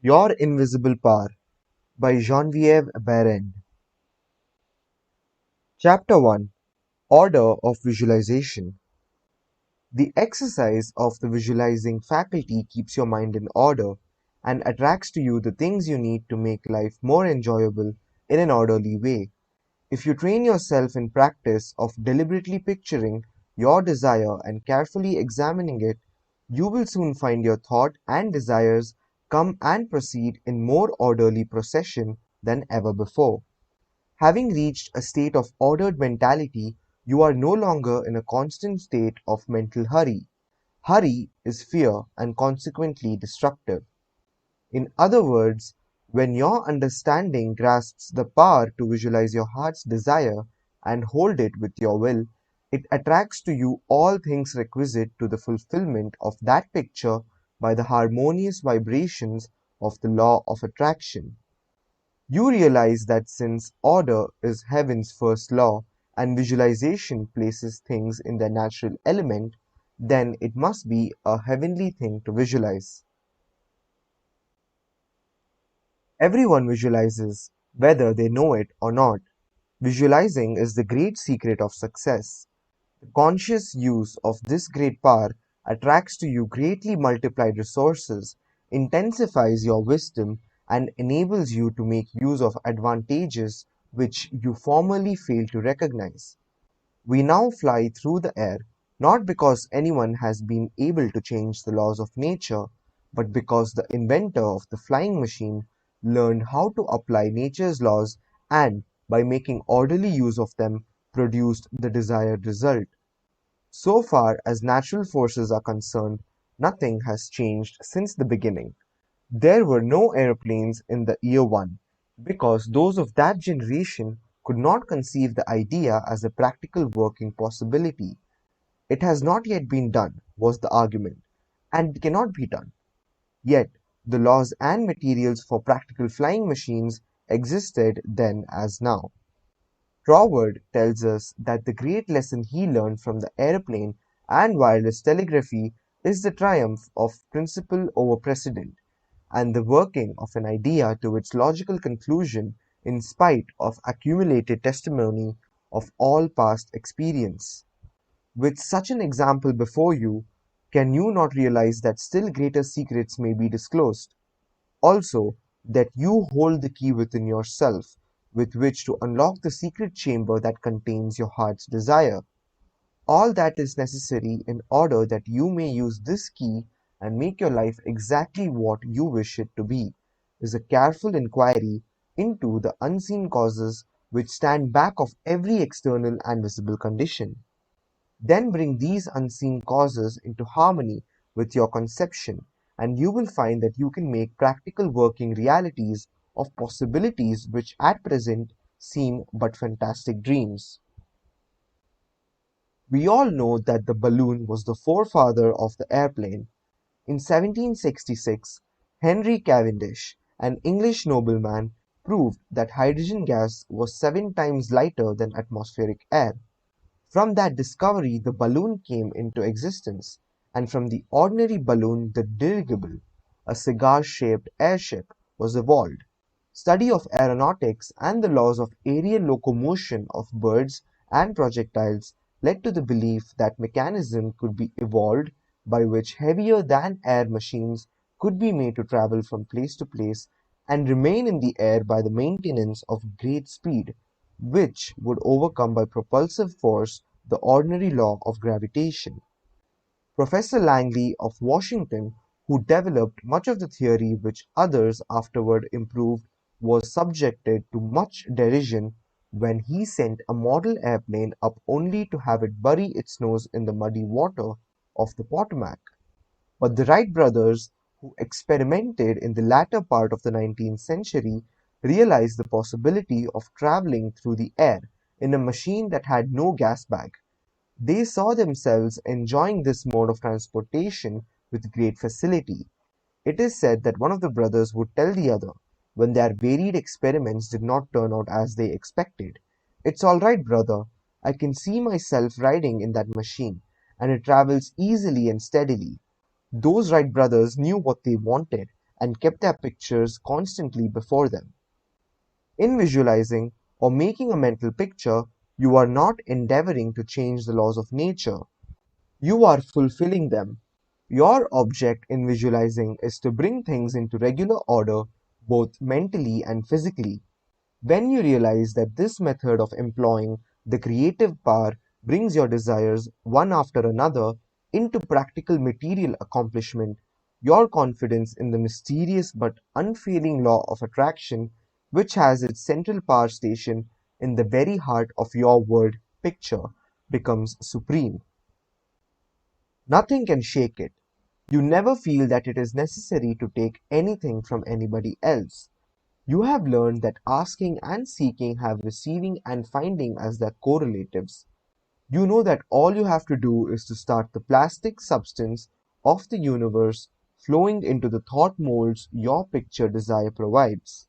Your Invisible Power by Genevieve Behrend. Chapter 1. Order of Visualization. The exercise of the visualizing faculty keeps your mind in order and attracts to you the things you need to make life more enjoyable in an orderly way. If you train yourself in practice of deliberately picturing your desire and carefully examining it, you will soon find your thought and desires come and proceed in more orderly procession than ever before. Having reached a state of ordered mentality, you are no longer in a constant state of mental hurry. Hurry is fear and consequently destructive. In other words, when your understanding grasps the power to visualize your heart's desire and hold it with your will, it attracts to you all things requisite to the fulfillment of that picture by the harmonious vibrations of the law of attraction. You realize that since order is heaven's first law and visualization places things in their natural element, then it must be a heavenly thing to visualize. Everyone visualizes, whether they know it or not. Visualizing is the great secret of success. The conscious use of this great power attracts to you greatly multiplied resources, intensifies your wisdom, and enables you to make use of advantages which you formerly failed to recognize. We now fly through the air, not because anyone has been able to change the laws of nature, but because the inventor of the flying machine learned how to apply nature's laws and, by making orderly use of them, produced the desired result. So far as natural forces are concerned, nothing has changed since the beginning. There were no airplanes in the year one, because those of that generation could not conceive the idea as a practical working possibility. It has not yet been done, was the argument, and cannot be done. Yet, the laws and materials for practical flying machines existed then as now. Troward tells us that the great lesson he learned from the airplane and wireless telegraphy is the triumph of principle over precedent, and the working of an idea to its logical conclusion in spite of accumulated testimony of all past experience. With such an example before you, can you not realize that still greater secrets may be disclosed? Also, that you hold the key within yourself with which to unlock the secret chamber that contains your heart's desire. All that is necessary in order that you may use this key and make your life exactly what you wish it to be is a careful inquiry into the unseen causes which stand back of every external and visible condition. Then bring these unseen causes into harmony with your conception, and you will find that you can make practical working realities of possibilities which at present seem but fantastic dreams. We all know that the balloon was the forefather of the airplane. In 1766, Henry Cavendish, an English nobleman, proved that hydrogen gas was 7 times lighter than atmospheric air. From that discovery the balloon came into existence, and from the ordinary balloon the dirigible, a cigar-shaped airship, was evolved. Study of aeronautics and the laws of aerial locomotion of birds and projectiles led to the belief that mechanism could be evolved by which heavier than air machines could be made to travel from place to place and remain in the air by the maintenance of great speed, which would overcome by propulsive force the ordinary law of gravitation. Professor Langley of Washington, who developed much of the theory which others afterward improved, was subjected to much derision when he sent a model airplane up only to have it bury its nose in the muddy water of the Potomac. But the Wright brothers, who experimented in the latter part of the 19th century, realized the possibility of traveling through the air in a machine that had no gas bag. They saw themselves enjoying this mode of transportation with great facility. It is said that one of the brothers would tell the other, when their varied experiments did not turn out as they expected, "It's all right, brother. I can see myself riding in that machine, and it travels easily and steadily." Those Wright brothers knew what they wanted, and kept their pictures constantly before them. In visualizing or making a mental picture, you are not endeavoring to change the laws of nature. You are fulfilling them. Your object in visualizing is to bring things into regular order, both mentally and physically. When you realize that this method of employing the creative power brings your desires one after another into practical material accomplishment, your confidence in the mysterious but unfailing law of attraction, which has its central power station in the very heart of your world picture, becomes supreme. Nothing can shake it. You never feel that it is necessary to take anything from anybody else. You have learned that asking and seeking have receiving and finding as their correlatives. You know that all you have to do is to start the plastic substance of the universe flowing into the thought molds your picture desire provides.